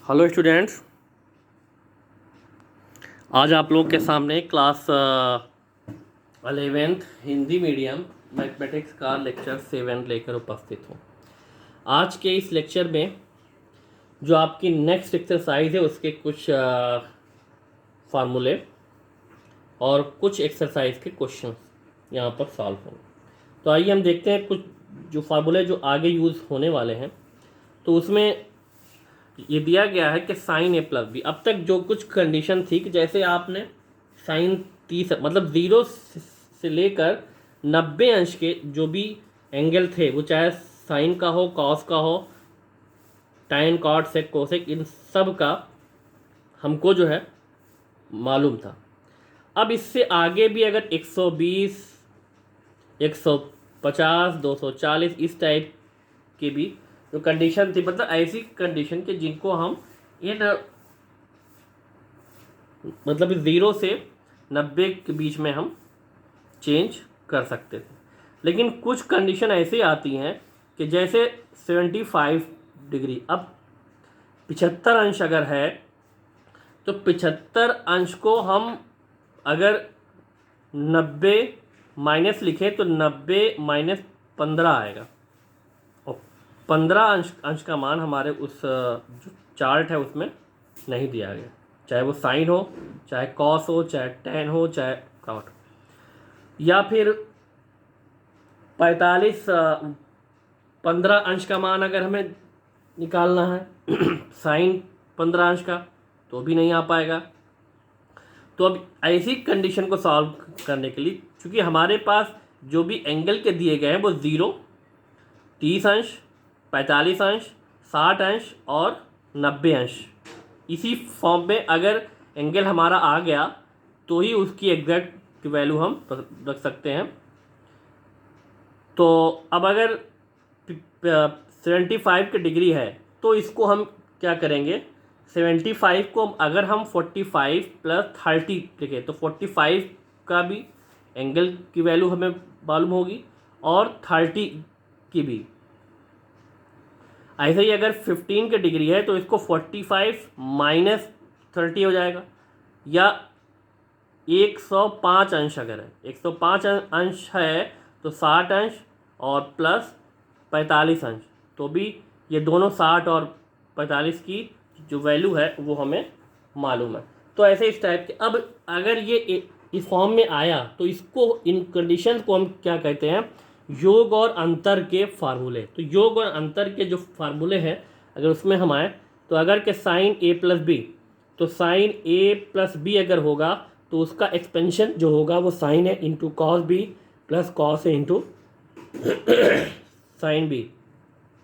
Hello students, आज आप लोग के सामने class 11th Hindi medium mathematics का लेक्चर 7 लेकर उपस्थित हूँ। आज के इस लेक्चर में जो आपकी नेक्स्ट एक्सरसाइज है उसके कुछ फार्मूले और कुछ एक्सरसाइज के क्वेश्चन यहाँ पर सॉल्व होंगे। तो आइए हम देखते हैं कुछ जो फार्मूले जो आगे यूज़ होने वाले हैं। तो उसमें ये दिया गया है कि साइन ए प्लस बी। अब तक जो कुछ कंडीशन थी कि जैसे आपने साइन 30 मतलब 0 से लेकर 90 अंश के जो भी एंगल थे, वो चाहे साइन का हो, कॉस का हो, टाइन, कॉट, सेक, कोसेक, इन सब का हमको जो है मालूम था। अब इससे आगे भी अगर 120, 150, 240 इस टाइप की भी जो कंडीशन थी, मतलब ऐसी कंडीशन के जिनको हम इन मतलब 0 से 90 के बीच में हम चेंज कर सकते थे। लेकिन कुछ कंडीशन ऐसे आती हैं कि जैसे 75 डिग्री, अब 75 अंश अगर है तो 75 अंश को हम अगर 90 माइनस लिखें तो 90 माइनस 15 आएगा, और 15 अंश का मान हमारे उस जो चार्ट है उसमें नहीं दिया गया, चाहे वो साइन हो, चाहे कॉस हो, चाहे टेन हो, चाहे कॉट। या फिर 45 15 अंश का मान अगर हमें निकालना है साइन 15 अंश का, तो भी नहीं आ पाएगा। तो अब ऐसी कंडीशन को सॉल्व करने के लिए, क्योंकि हमारे पास जो भी एंगल के दिए गए हैं वो 0, 30 अंश, 45 अंश, 60 अंश और 90 अंश, इसी फॉर्म में अगर एंगल हमारा आ गया तो ही उसकी एग्जैक्ट वैल्यू हम रख सकते हैं। तो अब अगर 75 की डिग्री है तो इसको हम क्या करेंगे, 75 को अगर हम 45 प्लस 30 लिखें तो 45 का भी एंगल की वैल्यू हमें मालूम होगी और 30 की भी। ऐसे ही अगर 15 की डिग्री है तो इसको 45 माइनस 30 हो जाएगा, या 105 अंश अगर है, 105 अंश है तो 60 अंश और प्लस 45 अंश, तो भी ये दोनों 60 और 45 की जो वैल्यू है वो हमें मालूम है। तो ऐसे इस टाइप के, अब अगर ये इस फॉर्म में आया तो इसको, इन कंडीशन को हम क्या कहते हैं, योग और अंतर के फार्मूले। तो योग और अंतर के जो फार्मूले हैं अगर उसमें हम आए तो अगर के साइन ए प्लस बी, तो साइन ए प्लस बी अगर होगा तो उसका एक्सपेंशन जो होगा वो sine A into cos B plus cos A into sine B,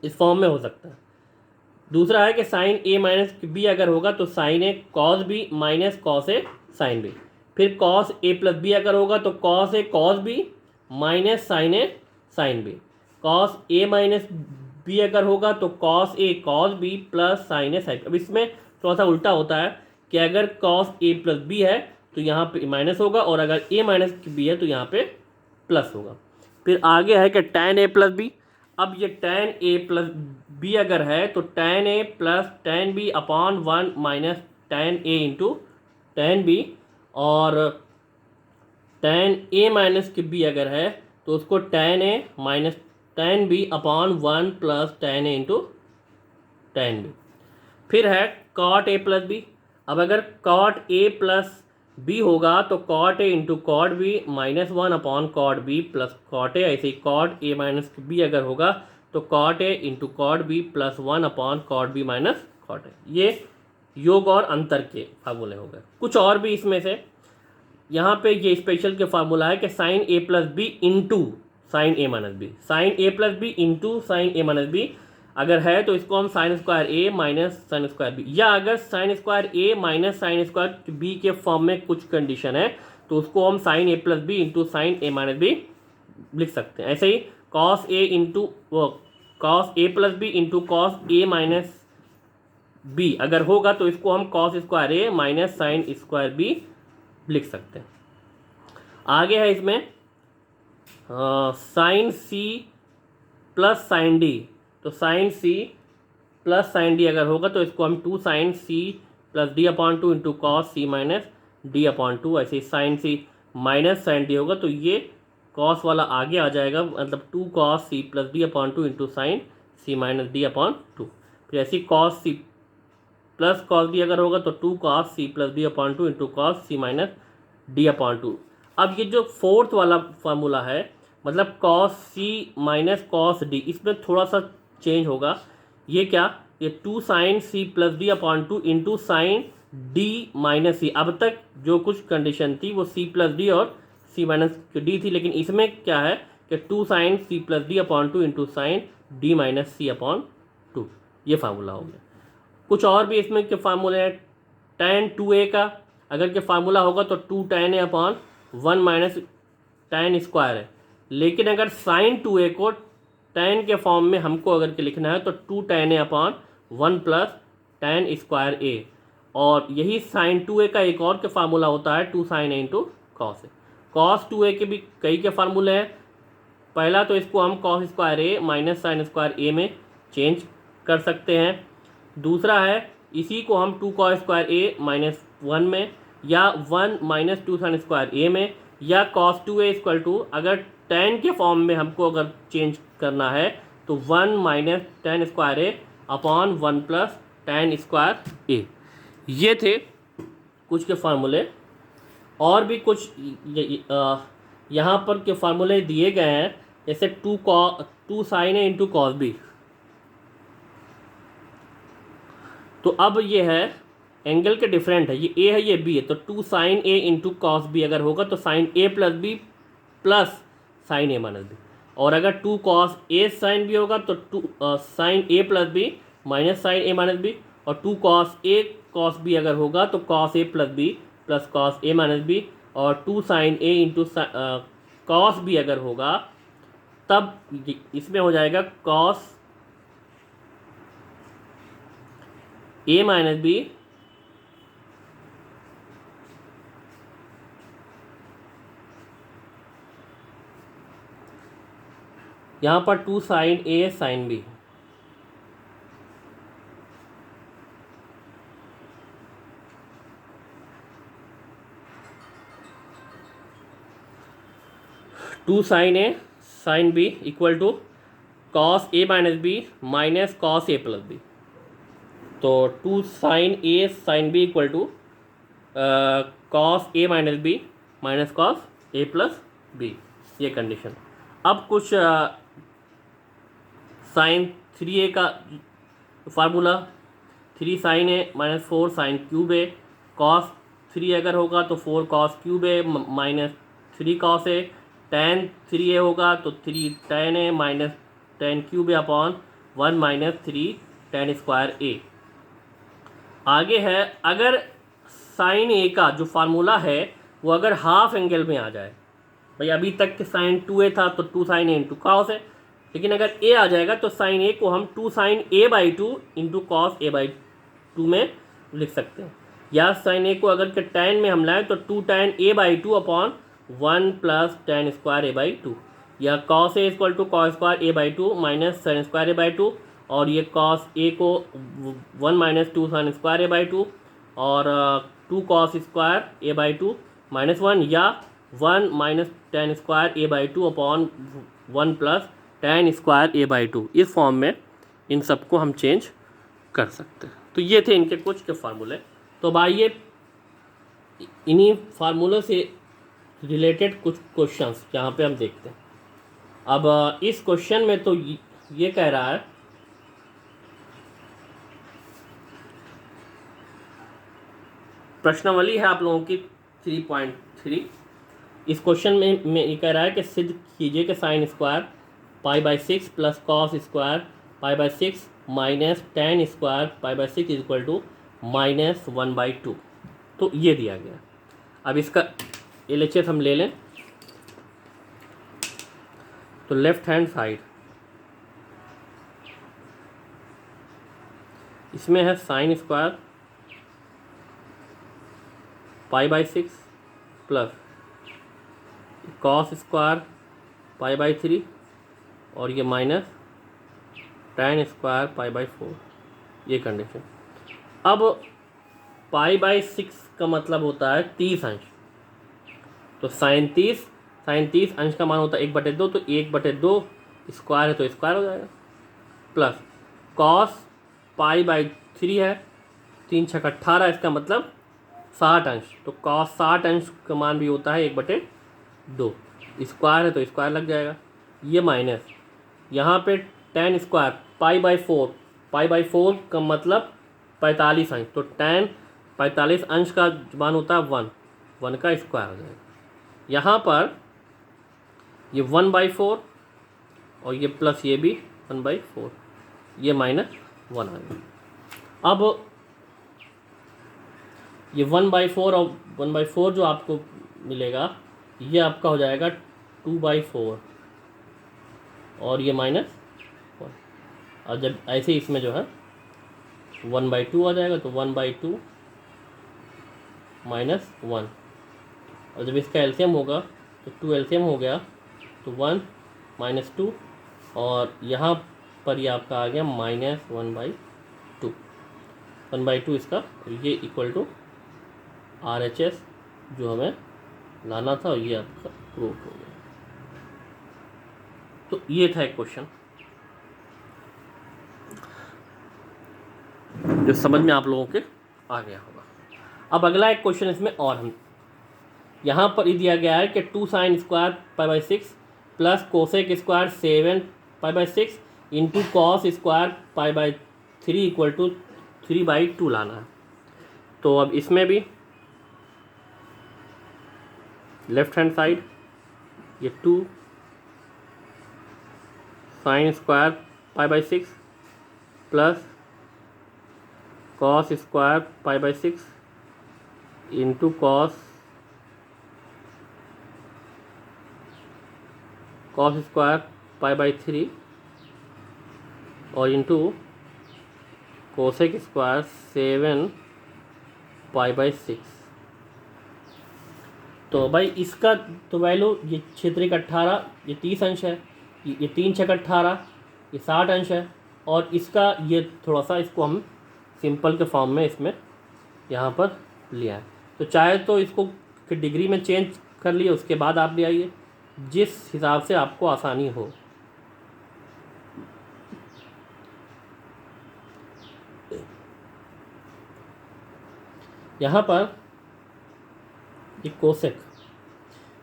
इस फॉर्म में हो सकता है। दूसरा है कि साइन ए माइनस बी अगर होगा तो साइन ए कॉस बी माइनस कॉस ए साइन बी। फिर कॉस ए प्लस बी अगर होगा तो cos A cos B minus sign a sine B. Cos A minus B अगर होगा तो cos A cos B plus sign a sign. अब इसमें थोड़ा सा उल्टा होता है कि अगर कॉस ए प्लस बी है तो यहाँ पे माइनस होगा, और अगर ए माइनस बी है तो यहाँ पे प्लस होगा। फिर आगे है कि tan ए प्लस बी। अब ये tan ए प्लस बी अगर है तो tan A plus tan B upon 1 minus tan A into tan B, और tan ए माइनस के बी अगर है तो उसको tan A minus tan B upon 1 plus tan A into tan B. फिर है cot ए प्लस बी। अब अगर cot ए प्लस बी होगा तो cot a into cot b minus 1 upon cot b plus cot a. ऐसे ही cot ए माइनस बी अगर होगा तो cot a into cot b plus 1 upon cot b minus cot a. ये योग और अंतर के फार्मूले हो गए। कुछ और भी इसमें से यहाँ पे ये स्पेशल के फार्मूला है कि sign A plus B into sine a minus B. Sign A plus B into sine a minus B अगर है तो इसको हम sign square A minus sine square B, या अगर sign square A minus sine square B के form में कुछ कंडीशन है तो उसको हम sign A plus B into sine a minus B लिख सकते हैं। ऐसे ही cos A into cos a plus B into cos A minus B अगर होगा तो इसको हम cos square A minus sine square B लिख सकते हैं। आगे है इसमें sine C plus sine D. तो sine C plus sine D अगर होगा तो इसको हम 2 sine C plus D upon two into cos C minus D upon two, ऐसे sine C minus sine D होगा तो ये कॉस वाला आगे आ जाएगा, मतलब 2 cos C plus D upon two into sine C minus D upon two. फिर ऐसी cos C plus cos D अगर होगा तो 2 cos C plus D upon two into cos C minus D upon two. अब ये जो fourth वाला formula है, मतलब cos C minus cos D, इसमें थोड़ा सा चेंज होगा। ये क्या, ये 2 sine C plus D upon two into sine D minus सी। अब तक जो कुछ कंडीशन थी वो सी प्लस डी और सी माइनस डी थी, लेकिन इसमें क्या है कि 2 sine C plus D upon two into sine D minus C upon two, ये फार्मूला हो गया। कुछ और भी इसमें के फार्मूले हैं। tan 2a का अगर के फार्मूला होगा तो 2 tan a upon 1 minus tan square है, लेकिन अगर sin 2a को tan के फॉर्म में हमको अगर के लिखना है तो 2 tan a upon 1 plus tan square a। और यही sin 2a का एक और के फार्मूला होता है 2 sin a into cos A. cos 2a के भी कई के फार्मूले हैं। पहला तो इसको हम cos square a minus sine square a में चेंज कर सकते हैं। दूसरा है इसी को हम 2 cos स्क्वायर a माइनस 1 में, या 1 माइनस 2 साइन स्क्वायर a में, या cos 2a इक्वल टू अगर tan के फॉर्म में हमको अगर चेंज करना है तो 1 minus tan square a upon 1 plus tan square a। ये थे कुछ के फार्मूले। और भी कुछ यहाँ पर के फार्मूले दिए गए हैं, जैसे 2 sine a into cos b. तो अब ये है एंगल के डिफरेंट है, ये ए है ये बी है, तो 2 sine A into cos B अगर होगा तो sine A plus B plus sign a minus B. और अगर 2 कॉस ए साइन बी होगा तो 2 sine A plus B minus sign a minus B. और 2 कॉस ए कॉस बी अगर होगा तो cos a plus B plus cos A minus B. और 2 sine A into cos B अगर होगा तब इसमें हो जाएगा कॉस ए माइनस बी यहाँ पर 2 sine a sine b. Two sine a sine b equal to cos A minus b minus cos a plus B. तो 2 sine a sine b equal to cos A minus b minus cos a plus b, ये condition. अब कुछ sine 3a का formula, 3 sine a minus 4 sine cube a. Cos 3 अगर होगा तो 4 cos cube a minus 3 cos A. tan 3a होगा तो 3 tan A minus tan cube A upon 1 minus 3 tan square ए। आगे है अगर साइन ए का जो फार्मूला है वो अगर हाफ एंगल में आ जाए, भाई अभी तक के साइन 2a था तो 2 साइन ए इंटू कॉस है, लेकिन अगर ए आ जाएगा तो साइन ए को हम 2 sine a by two into cos a by two में लिख सकते हैं। या साइन ए को अगर के tan में हम लाएँ तो 2 tan A by two upon 1 plus tan square A by two. या cos A equal to cos square A by two minus sine square A by two. और ये कॉस ए को 1 minus 2 sine square A by two, और 2 cos square A by two minus 1, या 1 minus tan square A by two upon 1 plus tan square A by two. इस form में इन सबको हम change कर सकते हैं। तो ये थे इनके कुछ के फार्मूले। तो अब आइए इन्हीं फार्मूलों से रिलेटेड कुछ क्वेश्चंस यहाँ पे हम देखते हैं। अब इस क्वेश्चन में तो ये कह रहा है प्रश्नावली है आप लोगों की 3.3। इस क्वेश्चन में ये कह रहा है कि सिद्ध कीजिए कि sine square pi by 6 plus cos square pi by 6 minus tan square pi by 6 equal to minus 1/2। तो ये दिया गया। अब इसका LHS हम ले लें तो लेफ्ट हैंड साइड इसमें है sign square pi by 6 plus cos square pi by 3 और ये minus tan square pi by 4। ये कंडीशन। अब पाई बाई 6 का मतलब होता है 30 अंश, तो साइन 30 अंश का मान होता है 1/2, तो 1/2 स्क्वायर है तो स्क्वायर हो जाएगा, प्लस कॉस पाई बाई 3 है, 3 छक 18, इसका मतलब 60 अंश, तो कॉस 60 अंश का मान भी होता है 1/2, स्क्वायर है तो स्क्वायर लग जाएगा। ये माइनस यहाँ पे tan स्क्वायर पाई बाई 4 का मतलब 45 अंश, तो tan 45 अंश का मान होता है 1 का स्क्वायर हो जाएगा। यहाँ पर ये 1/4 और ये प्लस ये भी 1/4, ये -1 आ गया। अब ये 1/4 और 1/4 जो आपको मिलेगा ये आपका हो जाएगा 2/4 और ये -1, और जब ऐसे इसमें जो है 1/2 आ जाएगा, तो 1/2 -1, और जब इसका एलसीएम होगा तो 2 एलसीएम हो गया, तो 1 -2, और यहाँ पर ये आपका आ गया -1/2, 1/2 इसका, ये इक्वल टू RHS जो हमें लाना था, ये आपका प्रूव हो गया। तो ये था एक क्वेश्चन जो समझ में आप लोगों के आ गया होगा। अब अगला एक क्वेश्चन इसमें और हम यहाँ पर ये दिया गया है कि 2 sin square π/6 plus cosec square 7 π/6 into cos square π/3 equal to 3/2 लाना है। तो अब इसमें भी लेफ्ट हैंड साइड ये 2 sin square π/6 plus cos square π/6 into cos square π/3 और इंटू कोसेक स्क्वायर 7 π/6। तो भाई इसका तो वैल्यू ये क्षेत्रिक 18, ये 30 अंश है, ये 3 छक 18, ये 60 अंश है, और इसका ये थोड़ा सा इसको हम सिंपल के फॉर्म में इसमें यहाँ पर लिया है। तो चाहे तो इसको डिग्री में चेंज कर लिए, उसके बाद आप ले आइए जिस हिसाब से आपको आसानी हो। यहाँ पर ये कोसेक,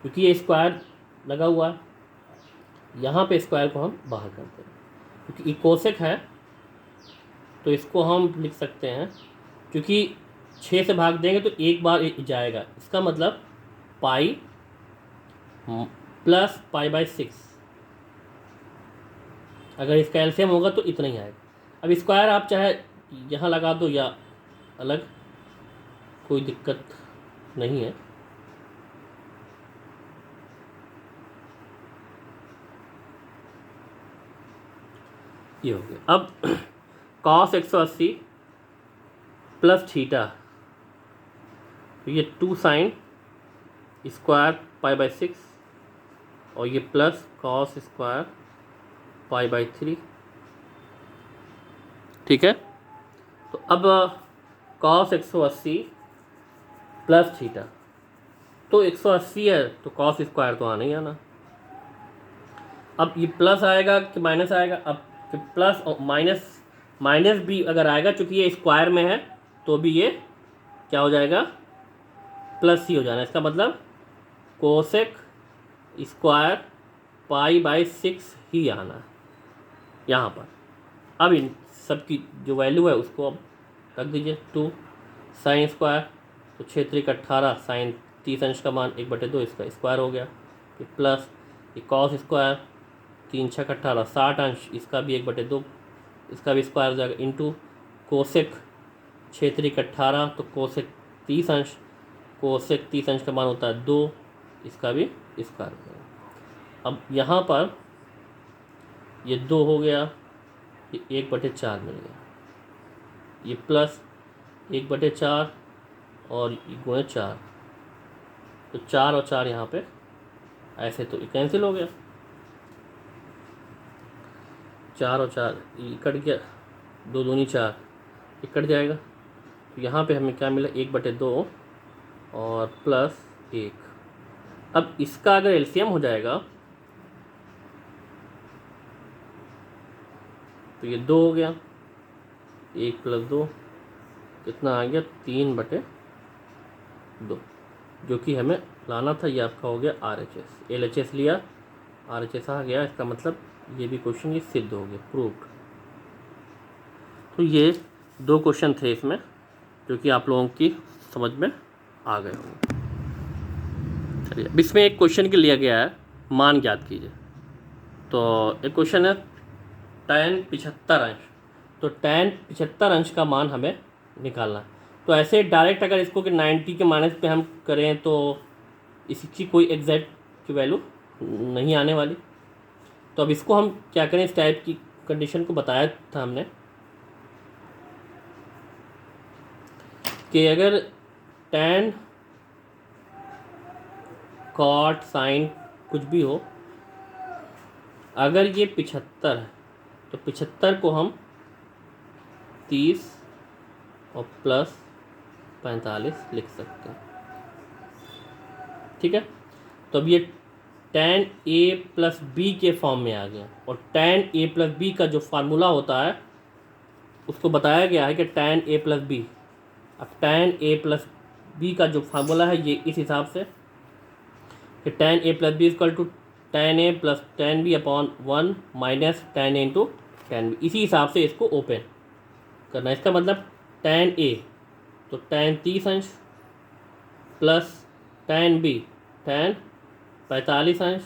क्योंकि ये स्क्वायर लगा हुआ है, यहाँ पे स्क्वायर को हम बाहर करते हैं, क्योंकि ये कोसेक है तो इसको हम लिख सकते हैं, क्योंकि 6 से भाग देंगे तो एक बार जाएगा, इसका मतलब पाई प्लस π/6, अगर इसका एलसीएम होगा तो इतना ही आएगा। अब स्क्वायर आप चाहे यहाँ लगा दो या अलग, कोई दिक्कत नहीं है। ये हो गया। अब cos 180 प्लस थीटा, तो ये 2 sin स्क्वायर π/6 और ये प्लस कॉस स्क्वायर π/3, ठीक है। तो अब cos 180 प्लस थीटा, तो 180 है तो कॉस स्क्वायर तो आना ही आना। अब ये प्लस आएगा कि माइनस आएगा, अब प्लस और माइनस भी अगर आएगा, चूँकि ये स्क्वायर में है तो भी ये क्या हो जाएगा, प्लस ही हो जाना। इसका मतलब कोसेक स्क्वायर π/6 ही आना है यहाँ पर। अब इन सब की जो वैल्यू है उसको अब रख दीजिए। 2 sin स्क्वायर, तो क्षेत्रिक 18 sin 30 अंश का मान 1/2, इसका स्क्वायर हो गया, फिर प्लस ये कॉस स्क्वायर 3 छक 18 60 अंश, इसका भी 1/2, इसका भी स्क्वायर हो जाएगा, इंटू कोसेक क्षेत्रिक 18, तो कोसेक 30 अंश, कोसेक 30 अंश का मान होता है 2, इसका भी स्क्वायर हो जाएगा। अब यहाँ पर ये 2 हो गया, ये 1/4 मिल गया, ये प्लस 1/4 और ये गुणे 4, तो 4 और 4 यहाँ पे ऐसे तो कैंसिल हो गया, 4 और 4 ये कट गया, 2 दूनी 4, ये कट जाएगा, तो यहाँ पे हमें क्या मिला 1/2 और प्लस 1। अब इसका अगर एलसीएम हो जाएगा तो ये 2 हो गया, 1 + 2 कितना आ गया 3/2, जो कि हमें लाना था। ये आपका हो गया RHS, LHS लिया, RHS आ गया। इसका मतलब ये भी क्वेश्चन ये सिद्ध हो गया, प्रूव्ड। तो ये 2 क्वेश्चन थे इसमें जो कि आप लोगों की समझ में आ गए होंगे। चलिए, अब इसमें एक क्वेश्चन के लिया गया है, मान ज्ञात कीजिए। तो एक क्वेश्चन है tan 75 अंश, तो tan 75 अंश का मान हमें निकालना है। तो ऐसे डायरेक्ट अगर इसको कि 90 के माइनस पे हम करें तो इसकी कोई एग्जैक्ट की वैल्यू नहीं आने वाली। तो अब इसको हम क्या करें, इस टाइप की कंडीशन को बताया था हमने कि अगर tan cot sin कुछ भी हो, अगर ये 75 है तो 75 को हम 30 और प्लस 45 लिख सकते हैं। ठीक है, तो अब ये tan a + b के फॉर्म में आ गया, और tan a + b का जो फार्मूला होता है उसको बताया गया है कि tan a + b। अब tan a + b का जो फार्मूला है ये इस हिसाब से कि tan a + b = tan a + tan b / 1 minus tan a × tan b। इसी हिसाब से इसको ओपन करना है। इसका मतलब tan a तो tan 30 अंश प्लस tan b tan 45 अंश,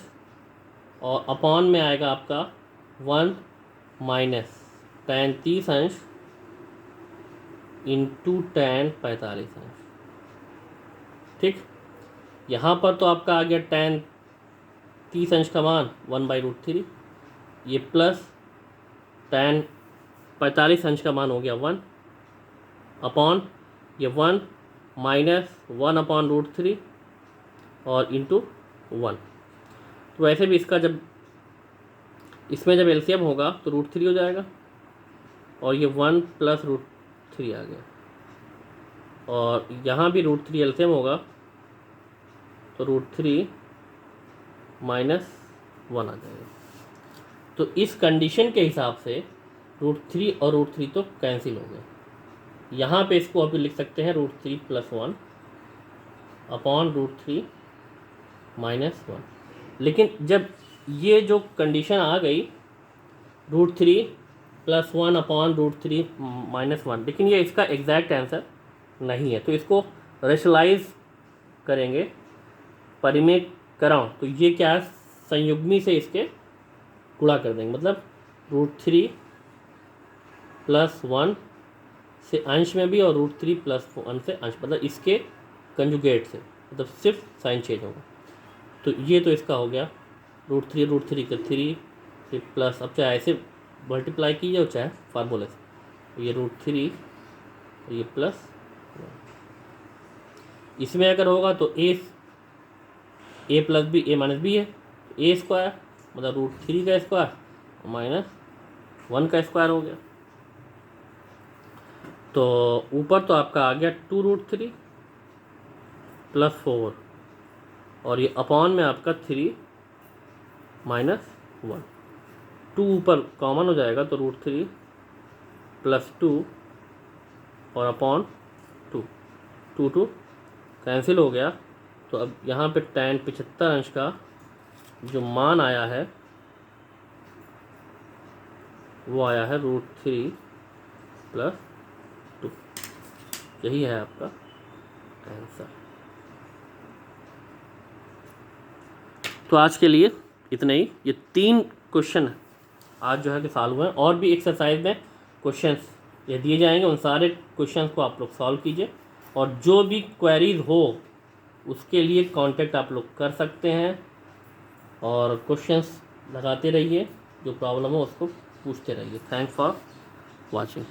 और अपॉन में आएगा आपका 1 माइनस tan 30 अंश इंटू tan 45 अंश। ठीक, यहाँ पर तो आपका आ गया tan 30 अंश का मान 1/√3, ये प्लस tan 45 अंश का मान हो गया 1 अपॉन ये 1 माइनस 1/√3 और इंटू 1। तो वैसे भी इसका जब इसमें जब एलसीएम होगा तो √3 हो जाएगा, और ये 1 + √3 आ गया, और यहाँ भी √3 एलसीएम होगा तो √3 माइनस 1 आ जाएगा। तो इस कंडीशन के हिसाब से √3 और √3 तो कैंसिल हो गए। यहाँ पे इसको अभी लिख सकते हैं √3 + 1 अपॉन √3 माइनस 1। लेकिन जब ये जो कंडीशन आ गई √3 + 1 अपॉन √3 माइनस 1, लेकिन ये इसका एग्जैक्ट आंसर नहीं है, तो इसको रेशनलाइज करेंगे, परिमेय कराओ, तो ये क्या है, संयुग्मी से इसके गुणा कर देंगे। मतलब √3 + 1 से अंश में भी, और √3 + 1 से अंश, मतलब इसके कंजुगेट से, मतलब सिर्फ साइन चेंज होगा। तो ये तो इसका हो गया √3 का 3 फिर प्लस, अब चाहे ऐसे मल्टीप्लाई कीजिए और चाहे फार्मूले से, तो ये √3 और ये प्लस। इसमें अगर होगा तो a + b a - b है, a² मतलब √3 का स्क्वायर माइनस 1 का स्क्वायर हो गया। तो ऊपर तो आपका आ गया 2√3 + 4, और ये अपॉन में आपका 3 माइनस 1। 2 ऊपर कॉमन हो जाएगा तो √3 + 2 और अपॉन 2, 2 कैंसिल हो गया। तो अब यहाँ पे tan 75 अंश का जो मान आया है वो आया है √3 + 2। यही है आपका आंसर। तो आज के लिए इतना ही। ये 3 क्वेश्चन आज जो है कि सॉल्व हुए हैं, और भी एक्सरसाइज में क्वेश्चंस ये दिए जाएंगे, उन सारे क्वेश्चंस को आप लोग सॉल्व कीजिए, और जो भी क्वेरीज हो उसके लिए कांटेक्ट आप लोग कर सकते हैं, और क्वेश्चंस लगाते रहिए, जो प्रॉब्लम हो उसको पूछते रहिए। Thanks for watching.